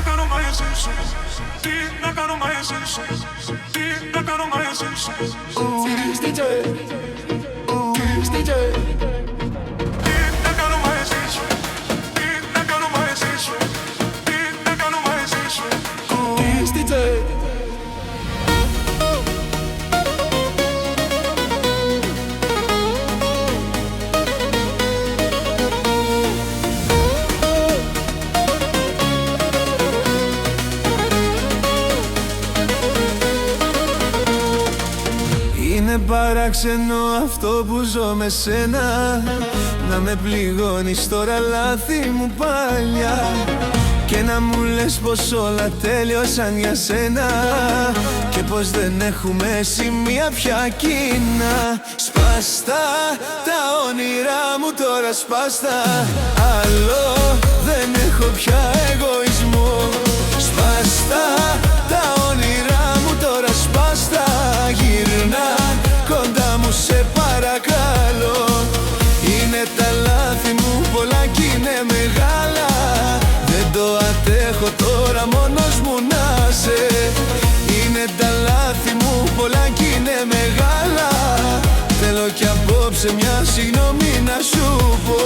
κάνω μαζί σου, τι να κάνω μαζί σου, τι να κάνω μαζί σου. DJ, DJ. Τι να κάνω μαζί σου, τι να κάνω μαζί σου, τι να κάνω μαζί σου. DJ. Είναι παράξενο αυτό που ζω με σένα, να με πληγώνεις τώρα λάθη μου παλιά, και να μου λες πως όλα τέλειωσαν για σένα και πως δεν έχουμε σημεία πια κοινά. Σπάστα τα όνειρά μου τώρα, σπάστα, άλλο δεν έχω πια εγωισμό. Σπάστα τα όνειρά μου τώρα, σπάστα, γυρνά κοντά μου σε παρακαλώ. Είναι τα λάθη μου πολλά κι είναι μεγάλα, δεν το αντέχω τώρα μόνος μου να σε. Είναι τα λάθη μου πολλά κι είναι μεγάλα, θέλω κι απόψε μια συγγνώμη να σου πω.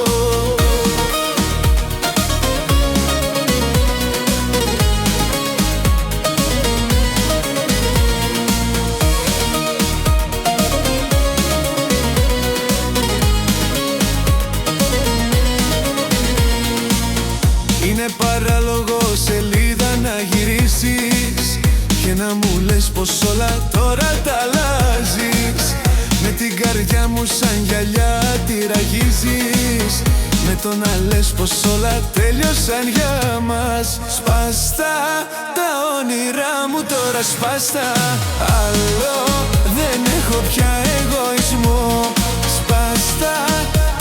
Είναι παράλογο σελίδα να γυρίσεις και να μου λες πως όλα τώρα τα αλλάζεις. Με την καρδιά μου σαν γυαλιά τη ραγίζεις, με το να λες πως όλα τέλειωσαν για μας. Σπάστα τα όνειρά μου τώρα, σπάστα, άλλο δεν έχω πια εγωισμό. Σπάστα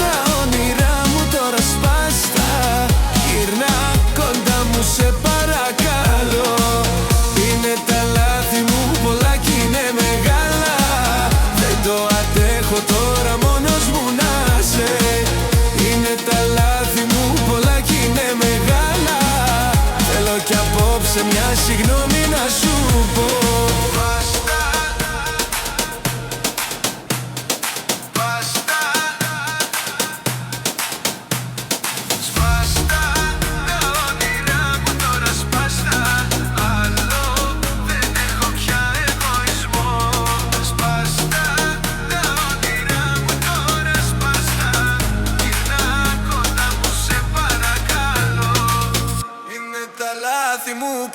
τα όνειρά μου τώρα, σπάστα, γυρνά κοντά μου σε παρακαλώ. Είναι τα λάθη μου πολλά κι είναι μεγάλα, δεν το αντέχω τώρα μόνος μου να σε. Είναι τα λάθη μου πολλά κι είναι μεγάλα, θέλω κι απόψε μια συγγνώμη να σου πω.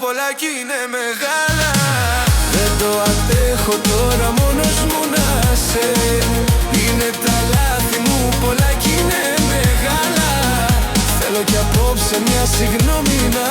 Πολλά κι είναι μεγάλα, δεν το αντέχω τώρα μόνος μου να σε. Είναι τα λάθη μου πολλά κι είναι μεγάλα, θέλω κι απόψε μια συγγνώμη να